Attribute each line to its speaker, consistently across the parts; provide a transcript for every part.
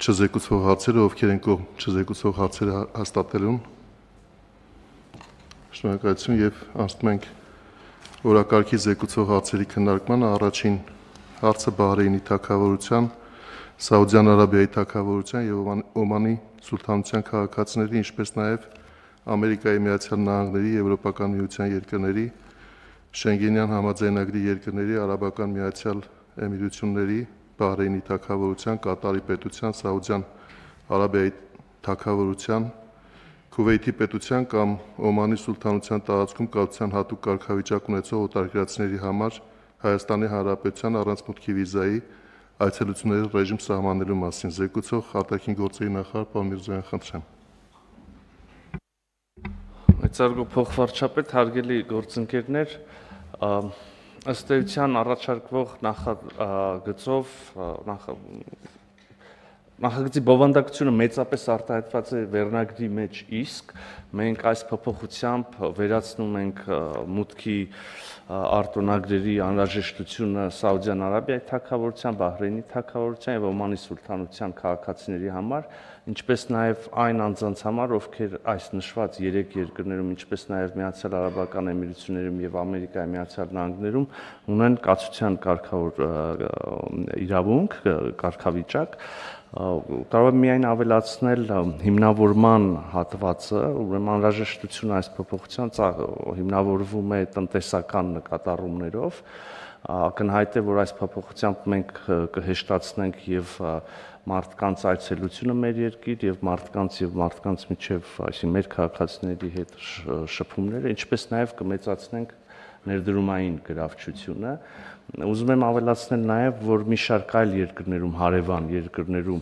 Speaker 1: չզեկուցվող հարցերը, ովքեր են կողմ չզեկուցվող հարցերը հաստատելուն։ Շնորհակալություն եւ անցնում ենք օրակարգի զեկուցող հարցերի քննարկմանը։ Առաջին հարցը Բահրեյնի թագավորության, Սաուդյան Արաբիայի թագավորության եւ Օմանի սուլթանության քաղաքացիների, ինչպես նաեւ Ամերիկայի Միացյալ Նահանգների, Եվրոպական միության երկրների, Շենգենյան համաձայնագրի երկրների, Արաբական Միացյալ Էմիրությունների, Բահրեյնի թագավորության, Կատարի պետության, Սաուդյան Արաբիայի թագավորության, Քուվեյթի պետության կամ Օմանի սուլթանության տարածքում կառուցության հատուկ կարգավիճակ ունեցող օտարերկրացիների համար Հայաստանի Հանրապետության առանց մուտքի վիզայի այցելությունների ռեժիմ սահմանելու մասին զեկուցող արտաքին գործերի նախարար պարոն Միրզոյան, խնդրեմ։
Speaker 2: Մեծարգո փոխվարչապետ, հարգելի գործընկերներ, ըստ էության առաջարկվող նախագծով նախագծի բովանդակությունը մեծապես արտահայտված է վերնագրի մեջ, իսկ մենք այս փոփոխությամբ վերացնում ենք մուտքի արտոնագրերի անհրաժեշտությունը Սաուդյան Արաբիայի թագավորության, Բահրեյնի թագավորության եւ Օմանի սուլթանության քաղաքացիների համար, ինչպես նաեւ այն անձանց համար, ովքեր այս նշված 3 երկրներում, ինչպես նաեւ Միացյալ Արաբական Էմիրություններում եւ Ամերիկայի Միացյալ Նահանգներում ունեն կացության իրավունք, կարգավիճակ, կարող եմ միայն ավելացնել հիմնավորման հատվածը, ուրեմն անհրաժեշտությունը այս փոփոխության հիմնավորվում է տնտեսական նկատառումներով, ակնհայտ է, որ այս փոփոխությամբ մենք կհեշտացնենք եւ մարդկանց այցելությունը մեր երկիր եւ մարդկանց միջև, այսինքն մեր քաղաքացիների հետ շփումները, ինչպես նաեւ կմեծացնենք ներդրումային գրավչությունը։ Ուզում եմ ավելացնել նաև, որ մի շարք այլ երկրներում, հարևան երկրներում,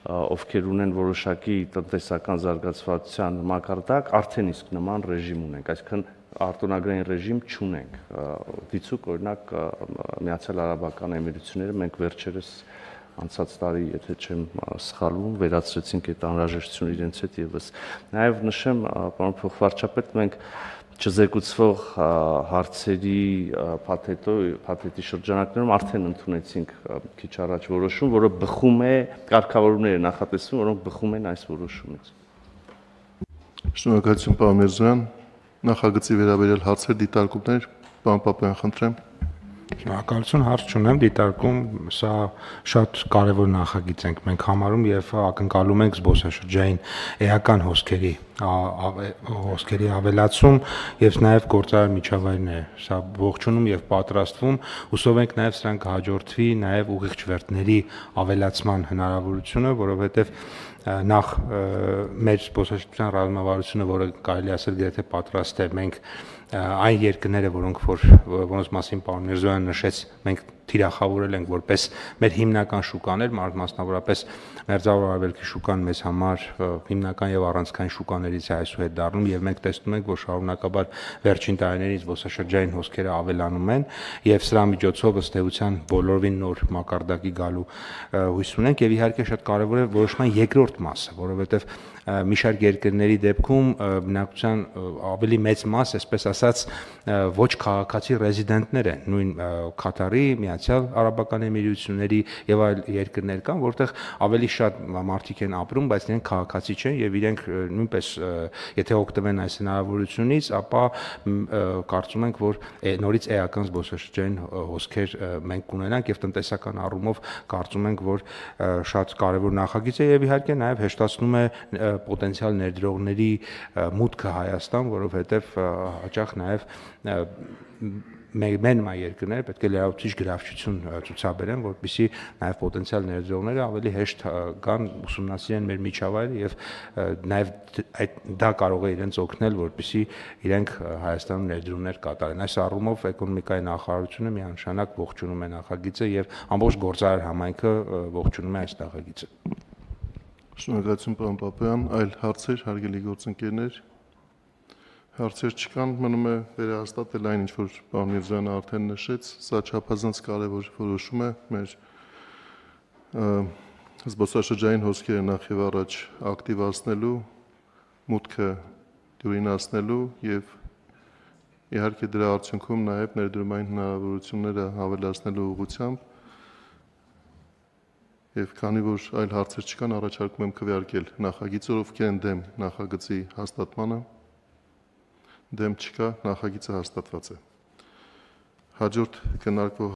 Speaker 2: ովքեր ունեն որոշակի տնտեսական զարգացվածության մակարդակ, արդեն իսկ նման ռեժիմ ունենք, այսինքն արտոնագրային ռեժիմ չունենք։ Դիցուք օրինակ Միացյալ Արաբական Էմիրությունները մենք վերջերս անցած տարի, եթե չեմ սխալվում, վերացրեցինք այդ անհրաժեշտությունը իրենց հետ եւս։ Նաև նշեմ, պարոն փոխվարչապետ, մենք չզեկուցվող հարցերի փաթեթի շրջանակներում արդեն ընդունեցինք քիչ առաջ որոշում, որը բխում է, կարգավորումներ է նախատեսվում, որոնք բխում են այս որոշումից։
Speaker 1: Շնորհակալություն, պարոն Միրզոյան։ Նախագծի վերաբերյալ հարցեր, դիտարկումներ, պարոն Պապոյան, խնդրեմ։
Speaker 3: Շնորհակալություն, հարց չունեմ, դիտարկում, սա շատ կարևոր նախագիծ ենք մենք համարում եւ ակնկալում ենք զբոսաշրջային էական հոսքերի ավելացում եւ նաեւ գործարար միջավայրն է սա ողջունում եւ պատրաստվում, հուսով ենք նաեւ սրանք հաջորդվի նաեւ ուղիղ չվերթների ավելացման հնարավորությունը, որովհետեւ նախ մեր զբոսաշրջության ռազմավարությունը, որը կարելի ասել գրեթե պատրաստ է, մենք այն երկրները, որոնց մասին պարոն Միրզոյանը նշեց, մենք թիրախավորել ենք որպես մեր հիմնական շուկաներ, մասնավորապես Մերձավոր Արևելքի շուկան մեզ համար հիմնական եւ առանցքային շուկաներից է այսուհետ դառնում եւ մենք տեսնում ենք, որ շարունակաբար վերջին տարիներին զբոսաշրջային հոսքերը ավելանում են եւ սրա միջոցով ըստ էության բոլորովին նոր մակարդակի գալու հույս ունենք եւ իհարկե շատ կարեւոր է որոշման երկրորդ մասը, որովհետեւ մի շարք երկրների դեպքում բնակության ավելի մեծ մաս, այսպես ասած, ոչ քաղաքացի ռեզիդենտներ են, նույն Կատարի, Միացյալ Արաբական Էմիրությունների եւ այլ երկրներ կան, որտեղ ավելի շատ մարդիկ են ապրում, բայց իրենք քաղաքացի չեն եւ իրենք նույնպես եթե օգտվեն այս հնարավորությունից, ապա կարծում ենք, որ նորից էական զբոսաշրջային հոսքեր մենք կունենանք եւ տնտեսական առումով կարծում ենք, որ շատ կարեւոր նախագիծ է եւ իհարկե նաեւ հեշտացնում է պոտենցիալ ներդրողների մուտքը Հայաստան, որովհետև հաճախ նաև մեր երկրները պետք է լրացուցիչ գրավչություն ցուցաբերեն, որպեսզի նաև պոտենցիալ ներդրողները ավելի հեշտ գան ուսումնասիրեն մեր միջավայրը եւ նաև դա կարող է իրենց օգնել, որպեսզի իրենք Հայաստանում ներդրումներ կատարեն։ Այս առումով էկոնոմիկայի նախարարությունը միանշանակ ողջունում է նախագիծը եւ ամբողջ գործարար համայնքը ողջունում է այս նախագիծը։
Speaker 1: Շնորհակալություն, պարոն Պապոյան, այլ հարցեր, հարգելի գործընկերներ։ Հարցեր չկան, մնում է վերահաստատել այն, ինչ որ պարոն Միրզոյանը արդեն նշեց, սա չափազանց կարևոր որոշում է մեր զբոսաշրջային հոսքերը նախ եւ առաջ ակտիվացնելու, մուտքը դյուրինացնելու եւ իհարկե դրա արդյունքում նաեւ ներդրումային հնարավորությունները ավելացնելու ուղղությամբ Եվ քանի որ այլ հարցեր չկան, առաջարկում եմ քվեարկել նախագիծը, ովքեր են դեմ նախագծի հաստատմանը։ Դեմ չկա, նախագիծը հաստատված է։ Հաջորդ քննարկվող